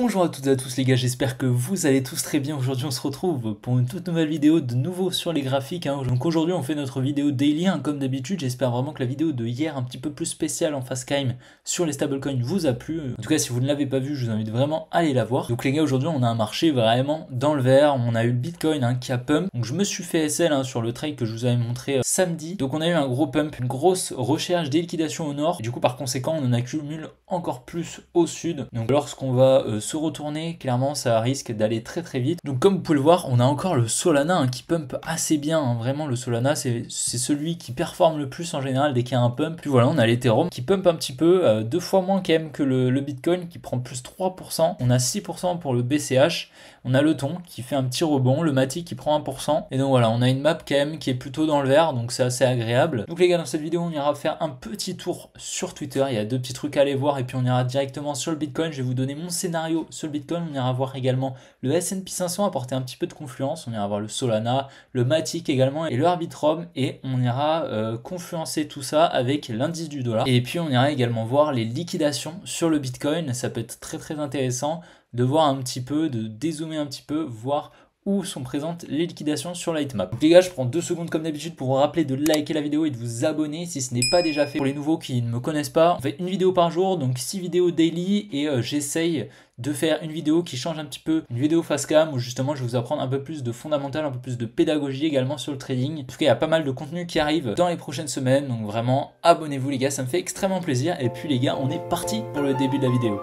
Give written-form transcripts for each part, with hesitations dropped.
Bonjour à toutes et à tous les gars, j'espère que vous allez tous très bien. Aujourd'hui on se retrouve pour une toute nouvelle vidéo de nouveau sur les graphiques. Donc aujourd'hui on fait notre vidéo daily comme d'habitude. J'espère vraiment que la vidéo de hier un petit peu plus spéciale en face time sur les stablecoins vous a plu. En tout cas si vous ne l'avez pas vu, je vous invite vraiment à aller la voir. Donc les gars, aujourd'hui on a un marché vraiment dans le vert. On a eu le Bitcoin qui a pump. Donc je me suis fait SL sur le trade que je vous avais montré samedi. Donc on a eu un gros pump, une grosse recherche des liquidations au nord. Et du coup par conséquent on en accumule encore plus au sud. Donc lorsqu'on va se retourner, clairement ça risque d'aller très très vite. Donc comme vous pouvez le voir, on a encore le Solana qui pump assez bien. Vraiment le Solana c'est celui qui performe le plus en général dès qu'il y a un pump. Puis voilà, on a l'Ethereum qui pump un petit peu, 2 fois moins quand même que le Bitcoin qui prend plus 3%. On a 6% pour le BCH. On a le Ton qui fait un petit rebond, le Matic qui prend 1%. Et donc voilà, on a une map quand même qui est plutôt dans le vert, donc c'est assez agréable. Donc les gars, dans cette vidéo, on ira faire un petit tour sur Twitter. Il y a 2 petits trucs à aller voir et puis on ira directement sur le Bitcoin. Je vais vous donner mon scénario sur le Bitcoin. On ira voir également le S&P 500 apporter un petit peu de confluence. On ira voir le Solana, le Matic également et le Arbitrum. Et on ira confluencer tout ça avec l'indice du dollar. Et puis on ira également voir les liquidations sur le Bitcoin. Ça peut être très très intéressant de voir un petit peu, de dézoomer un petit peu, voir où sont présentes les liquidations sur la heatmap. Donc les gars, je prends 2 secondes comme d'habitude pour vous rappeler de liker la vidéo et de vous abonner si ce n'est pas déjà fait. Pour les nouveaux qui ne me connaissent pas, on fait une vidéo par jour, donc 6 vidéos daily et j'essaye de faire une vidéo qui change un petit peu, une vidéo face cam où justement je vais vous apprendre un peu plus de fondamental, un peu plus de pédagogie également sur le trading. En tout cas, il y a pas mal de contenu qui arrive dans les prochaines semaines, donc vraiment abonnez-vous les gars, ça me fait extrêmement plaisir. Et puis les gars, on est parti pour le début de la vidéo.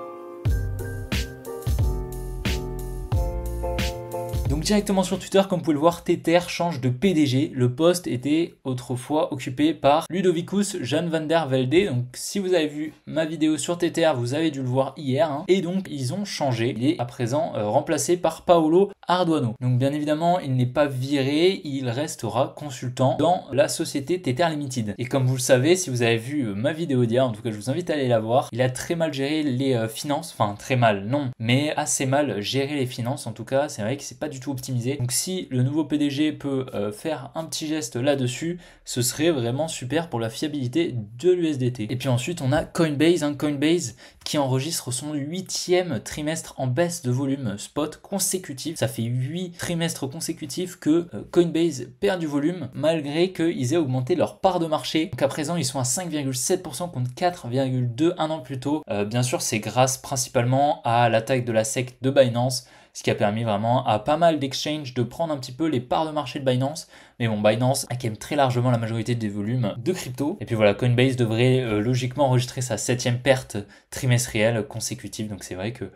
Donc directement sur Twitter, comme vous pouvez le voir, Tether change de PDG. Le poste était autrefois occupé par Ludovicus Jan van der Velde. Donc si vous avez vu ma vidéo sur Tether, vous avez dû le voir hier. Et donc ils ont changé. Il est à présent remplacé par Paolo Arduano. Donc bien évidemment, il n'est pas viré, il restera consultant dans la société Tether Limited. Et comme vous le savez, si vous avez vu ma vidéo d'hier, en tout cas je vous invite à aller la voir, il a très mal géré les finances. Enfin très mal, non, mais assez mal géré les finances. En tout cas, c'est vrai que c'est pas du tout optimisé. Donc si le nouveau PDG peut faire un petit geste là-dessus, ce serait vraiment super pour la fiabilité de l'USDT. Et puis ensuite on a Coinbase, Coinbase qui enregistre son 8e trimestre en baisse de volume spot consécutif. Ça fait 8 trimestres consécutifs que Coinbase perd du volume malgré qu'ils aient augmenté leur part de marché. Donc à présent ils sont à 5,7% contre 4,2% un an plus tôt. Bien sûr c'est grâce principalement à l'attaque de la SEC de Binance, ce qui a permis vraiment à pas mal d'exchanges de prendre un petit peu les parts de marché de Binance. Mais bon, Binance a quand même très largement la majorité des volumes de crypto. Et puis voilà, Coinbase devrait logiquement enregistrer sa 7e perte trimestrielle consécutive. Donc c'est vrai que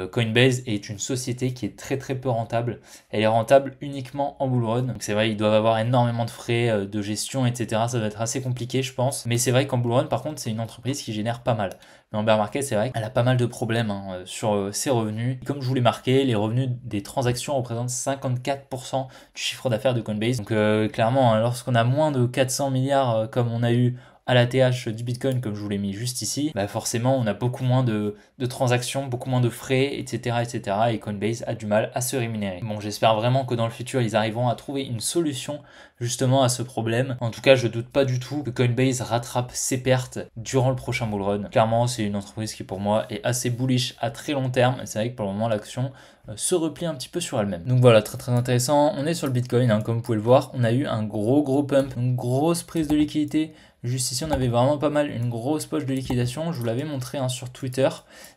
Coinbase est une société qui est très très peu rentable. Elle est rentable uniquement en bull run. Donc c'est vrai, ils doivent avoir énormément de frais de gestion, etc. Ça doit être assez compliqué, je pense. Mais c'est vrai qu'en bull run, par contre, c'est une entreprise qui génère pas mal. Mais en bear market, c'est vrai qu'elle a pas mal de problèmes sur ses revenus. Comme je vous l'ai marqué, les revenus des transactions représentent 54% du chiffre d'affaires de Coinbase. Donc clairement, lorsqu'on a moins de 400 milliards comme on a eu à la TH du Bitcoin, comme je vous l'ai mis juste ici, bah forcément on a beaucoup moins de transactions, beaucoup moins de frais, etc., etc. Et Coinbase a du mal à se rémunérer. Bon, j'espère vraiment que dans le futur ils arriveront à trouver une solution justement à ce problème. En tout cas, je doute pas du tout que Coinbase rattrape ses pertes durant le prochain bull run. Clairement, c'est une entreprise qui pour moi est assez bullish à très long terme. Et c'est vrai que pour le moment l'action se replie un petit peu sur elle-même. Donc voilà, très très intéressant. On est sur le Bitcoin, comme vous pouvez le voir. On a eu un gros pump, une grosse prise de liquidité. Juste ici, on avait vraiment pas mal, une grosse poche de liquidation. Je vous l'avais montré sur Twitter.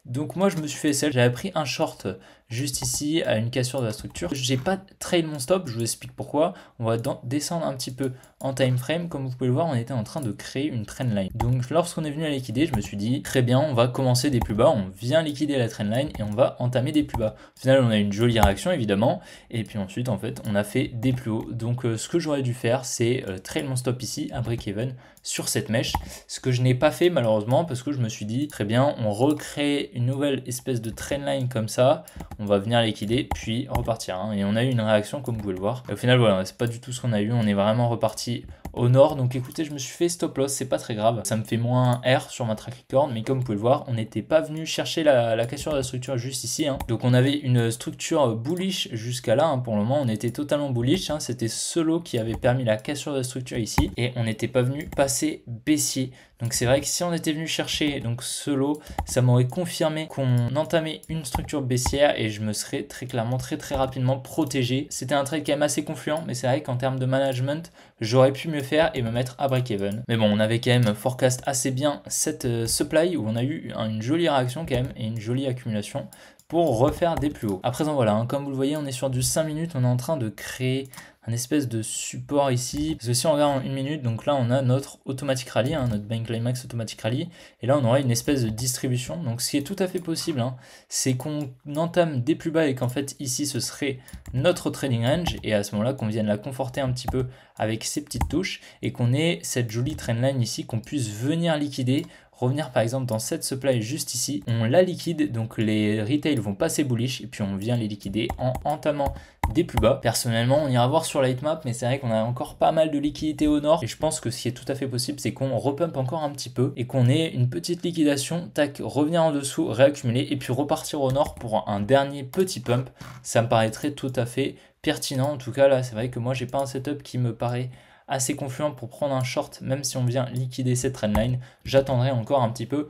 Donc moi, je me suis fait SL. J'avais pris un short juste ici à une cassure de la structure. J'ai pas trail mon stop, je vous explique pourquoi. On va descendre un petit peu en time frame. Comme vous pouvez le voir, on était en train de créer une trendline. Donc lorsqu'on est venu à liquider, je me suis dit très bien, on va commencer des plus bas. On vient liquider la trendline et on va entamer des plus bas. Au final, on a une jolie réaction évidemment. Et puis ensuite, en fait, on a fait des plus hauts. Donc ce que j'aurais dû faire, c'est trail mon stop ici à break-even sur cette mèche. Ce que je n'ai pas fait malheureusement parce que je me suis dit très bien, on recrée une nouvelle espèce de trendline comme ça. On va venir liquider puis repartir. Et on a eu une réaction comme vous pouvez le voir. Et au final, voilà, c'est pas du tout ce qu'on a eu. On est vraiment reparti au nord. Donc écoutez, je me suis fait stop loss, c'est pas très grave. Ça me fait moins R sur ma track record, mais comme vous pouvez le voir, on n'était pas venu chercher la cassure de la structure juste ici. Donc on avait une structure bullish jusqu'à là. Pour le moment, on était totalement bullish. C'était ce lot qui avait permis la cassure de la structure ici. Et on n'était pas venu passer baissier Donc c'est vrai que si on était venu chercher donc ce lot, ça m'aurait confirmé qu'on entamait une structure baissière et je me serais très clairement très rapidement protégé. C'était un trade quand même assez confluent, mais c'est vrai qu'en termes de management, j'aurais pu mieux faire et me mettre à break-even. Mais bon, on avait quand même forecast assez bien cette supply où on a eu une jolie réaction quand même et une jolie accumulation pour refaire des plus hauts. À présent voilà, hein, comme vous le voyez, on est sur du 5 minutes, on est en train de créer un espèce de support ici. Parce que si on regarde en 1 minute, donc là on a notre automatic rally, hein, notre Bank Climax automatic rally, et là on aura une espèce de distribution. Donc ce qui est tout à fait possible, hein, c'est qu'on entame des plus bas et qu'en fait ici ce serait notre trading range, et à ce moment-là qu'on vienne la conforter un petit peu avec ces petites touches, et qu'on ait cette jolie trendline ici qu'on puisse venir liquider, revenir par exemple dans cette supply juste ici, on la liquide, donc les retails vont passer bullish et puis on vient les liquider en entamant des plus bas. Personnellement, on ira voir sur la heatmap, mais c'est vrai qu'on a encore pas mal de liquidités au nord et je pense que ce qui est tout à fait possible, c'est qu'on repump encore un petit peu et qu'on ait une petite liquidation, tac, revenir en dessous, réaccumuler et puis repartir au nord pour un dernier petit pump. Ça me paraîtrait tout à fait pertinent. En tout cas, là, c'est vrai que moi, j'ai pas un setup qui me paraît assez confluent pour prendre un short, même si on vient liquider cette trendline. J'attendrai encore un petit peu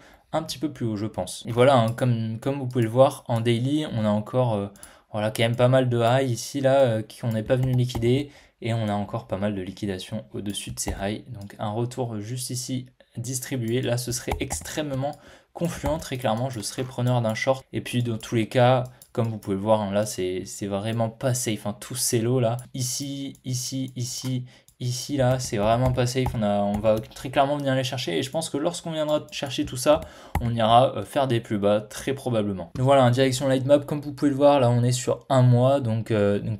plus haut, je pense. Et voilà, hein, comme vous pouvez le voir, en daily, on a encore voilà, quand même pas mal de high ici, là, qu'on n'est pas venu liquider. Et on a encore pas mal de liquidation au-dessus de ces highs. Donc un retour juste ici distribué. Là, ce serait extrêmement confluent. Très clairement, je serais preneur d'un short. Et puis, dans tous les cas, comme vous pouvez le voir, hein, là, c'est vraiment pas safe. Hein, tous ces lots là. Ici, ici, là, c'est vraiment pas safe. On va très clairement venir les chercher. Et je pense que lorsqu'on viendra chercher tout ça, on ira faire des plus bas, très probablement. Donc voilà, en direction lightmap, comme vous pouvez le voir, là, on est sur un mois. Donc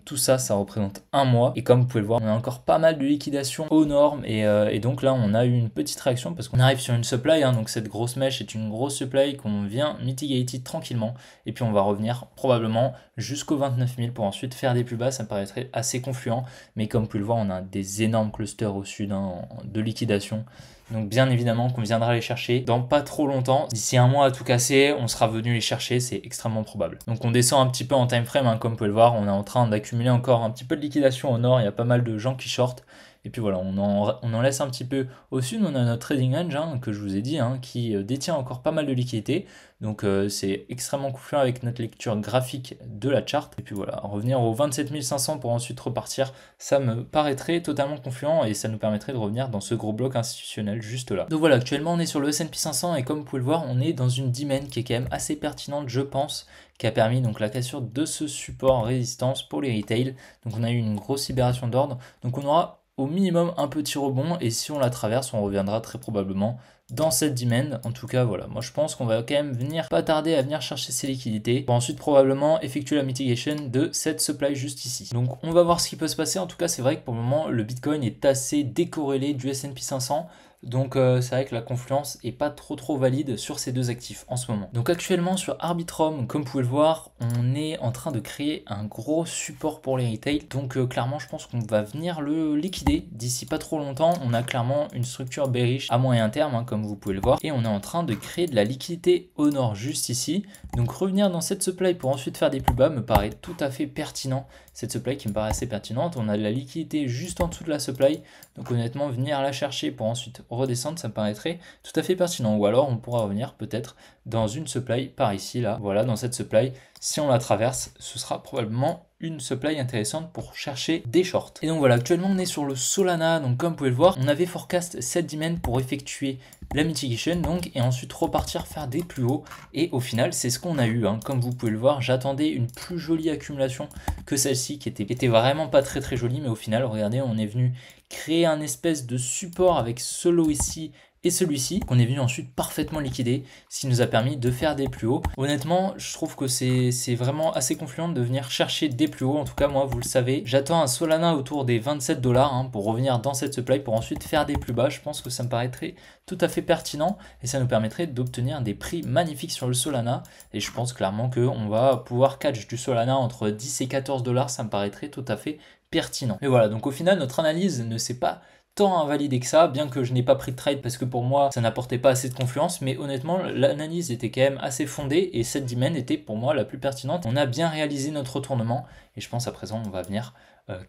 tout ça, ça représente un mois. Et comme vous pouvez le voir, on a encore pas mal de liquidation aux normes. Et donc là, on a eu une petite réaction parce qu'on arrive sur une supply. Hein, donc cette grosse mèche est une grosse supply qu'on vient mitigater tranquillement. Et puis on va revenir probablement jusqu'aux 29 000 pour ensuite faire des plus bas. Ça me paraîtrait assez confluent. Mais comme vous pouvez le voir, on a des énormes clusters au sud, hein, de liquidation. Donc bien évidemment qu'on viendra les chercher dans pas trop longtemps. D'ici un mois à tout casser, on sera venu les chercher, c'est extrêmement probable. Donc on descend un petit peu en time frame, hein, comme vous pouvez le voir, on est en train d'accumuler encore un petit peu de liquidation au nord, il y a pas mal de gens qui shortent. Et puis voilà, on en laisse un petit peu au sud, on a notre trading range, hein, que je vous ai dit, hein, qui détient encore pas mal de liquidités. Donc c'est extrêmement confluent avec notre lecture graphique de la chart. Et puis voilà, revenir aux 27 500 pour ensuite repartir, ça me paraîtrait totalement confluent et ça nous permettrait de revenir dans ce gros bloc institutionnel juste là. Donc voilà, actuellement on est sur le S&P 500 et comme vous pouvez le voir, on est dans une dimen qui est quand même assez pertinente, je pense, qui a permis donc la cassure de ce support résistance pour les retail. Donc on a eu une grosse libération d'ordre. Donc on aura au minimum un petit rebond et si on la traverse, on reviendra très probablement dans cette dimen. En tout cas, voilà, moi je pense qu'on va quand même venir pas tarder à venir chercher ces liquidités pour ensuite probablement effectuer la mitigation de cette supply juste ici. Donc on va voir ce qui peut se passer. En tout cas, c'est vrai que pour le moment, le Bitcoin est assez décorrélé du S&P 500. Donc c'est vrai que la confluence est pas trop valide sur ces deux actifs en ce moment. Donc actuellement sur Arbitrum, comme vous pouvez le voir, on est en train de créer un gros support pour les retail. Donc clairement je pense qu'on va venir le liquider d'ici pas trop longtemps. On a clairement une structure bearish à moyen terme, hein, comme vous pouvez le voir. Et on est en train de créer de la liquidité au nord juste ici. Donc revenir dans cette supply pour ensuite faire des plus bas me paraît tout à fait pertinent. Cette supply qui me paraît assez pertinente. On a de la liquidité juste en dessous de la supply. Donc honnêtement, venir la chercher pour ensuite redescendre, ça me paraîtrait tout à fait pertinent. Ou alors on pourra revenir peut-être dans une supply par ici, là. Voilà, dans cette supply, si on la traverse, ce sera probablement une supply intéressante pour chercher des shorts. Et donc voilà, actuellement on est sur le Solana, donc comme vous pouvez le voir, on avait forecast cette dimen pour effectuer la mitigation, donc, et ensuite repartir faire des plus hauts, et au final c'est ce qu'on a eu, hein. Comme vous pouvez le voir, j'attendais une plus jolie accumulation que celle-ci, qui était vraiment pas très jolie, mais au final, regardez, on est venu créer un espèce de support avec ce lot ici, et celui-ci qu'on est venu ensuite parfaitement liquider, ce qui nous a permis de faire des plus hauts. Honnêtement, je trouve que c'est vraiment assez confluent de venir chercher des plus hauts. En tout cas, moi, vous le savez, j'attends un Solana autour des 27 $, hein, pour revenir dans cette supply pour ensuite faire des plus bas. Je pense que ça me paraîtrait tout à fait pertinent et ça nous permettrait d'obtenir des prix magnifiques sur le Solana. Et je pense clairement qu'on va pouvoir catch du Solana entre 10 et 14 $. Ça me paraîtrait tout à fait pertinent. Et voilà, donc au final, notre analyse ne s'est pas tant invalidé que ça, bien que je n'ai pas pris de trade parce que pour moi ça n'apportait pas assez de confluence, mais honnêtement l'analyse était quand même assez fondée et cette dimen était pour moi la plus pertinente. On a bien réalisé notre retournement et je pense à présent on va venir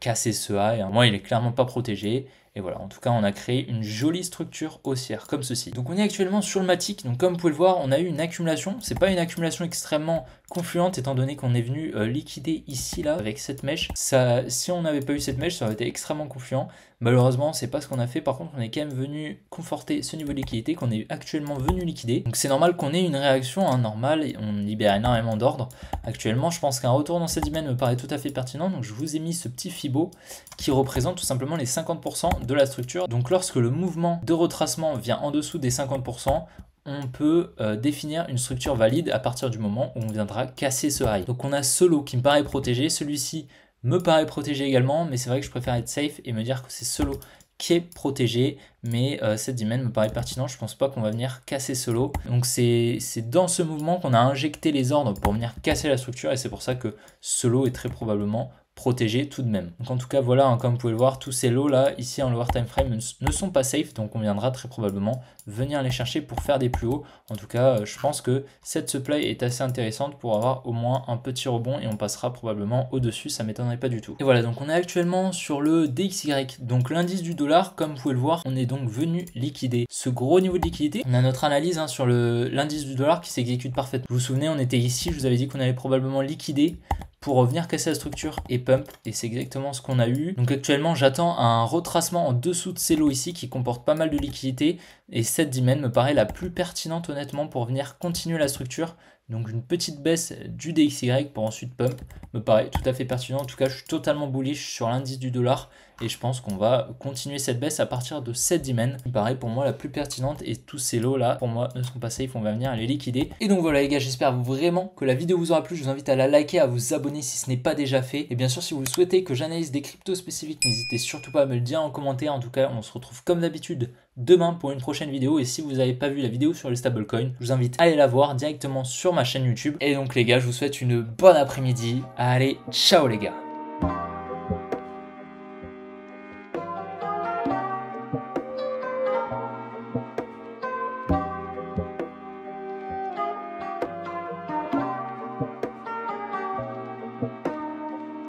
casser ce high. Moi il est clairement pas protégé Et voilà, en tout cas, on a créé une jolie structure haussière comme ceci. Donc on est actuellement sur le Matic. Donc comme vous pouvez le voir, on a eu une accumulation. C'est pas une accumulation extrêmement confluente étant donné qu'on est venu liquider ici là avec cette mèche. Si on n'avait pas eu cette mèche, ça aurait été extrêmement confluent. Malheureusement, c'est pas ce qu'on a fait. Par contre, on est quand même venu conforter ce niveau de liquidité qu'on est actuellement venu liquider. Donc c'est normal qu'on ait une réaction normmal et on libère énormément d'ordre. Actuellement, je pense qu'un retour dans cette dizaine me paraît tout à fait pertinent. Donc je vous ai mis ce petit Fibo qui représente tout simplement les 50% de la structure. Donc lorsque le mouvement de retracement vient en dessous des 50%, on peut définir une structure valide à partir du moment où on viendra casser ce high. Donc on a ce lot qui me paraît protégé, celui-ci me paraît protégé également, mais c'est vrai que je préfère être safe et me dire que c'est ce lot qui est protégé, mais cette dizaine me paraît pertinent. Je pense pas qu'on va venir casser ce lot. Donc c'est dans ce mouvement qu'on a injecté les ordres pour venir casser la structure, et c'est pour ça que ce lot est très probablement protégé tout de même. Donc en tout cas voilà, comme vous pouvez le voir, tous ces lots là ici en lower time frame ne sont pas safe, donc on viendra très probablement venir les chercher pour faire des plus hauts. En tout cas je pense que cette supply est assez intéressante pour avoir au moins un petit rebond et on passera probablement au dessus, ça m'étonnerait pas du tout. Et voilà, donc on est actuellement sur le DXY, donc l'indice du dollar. Comme vous pouvez le voir, on est donc venu liquider ce gros niveau de liquidité. On a notre analyse sur l'indice du dollar qui s'exécute parfaitement. Vous vous souvenez, on était ici, je vous avais dit qu'on allait probablement liquider pour revenir casser la structure et pump, et c'est exactement ce qu'on a eu. Donc actuellement j'attends un retracement en dessous de ces lots ici qui comporte pas mal de liquidités, et cette dizaine me paraît la plus pertinente honnêtement pour venir continuer la structure. Donc une petite baisse du DXY pour ensuite pump me paraît tout à fait pertinent. En tout cas, je suis totalement bullish sur l'indice du dollar et je pense qu'on va continuer cette baisse à partir de cette dizaine qui paraît pour moi la plus pertinente, et tous ces lots là pour moi ne sont pas safe, on va venir les liquider. Et donc voilà les gars, j'espère vraiment que la vidéo vous aura plu. Je vous invite à la liker, à vous abonner si ce n'est pas déjà fait, et bien sûr si vous souhaitez que j'analyse des cryptos spécifiques, n'hésitez surtout pas à me le dire en commentaire. En tout cas, on se retrouve comme d'habitude demain pour une prochaine vidéo, et si vous n'avez pas vu la vidéo sur les stablecoins, je vous invite à aller la voir directement sur ma chaîne YouTube. Et donc les gars, je vous souhaite une bonne après-midi. Allez, ciao les gars.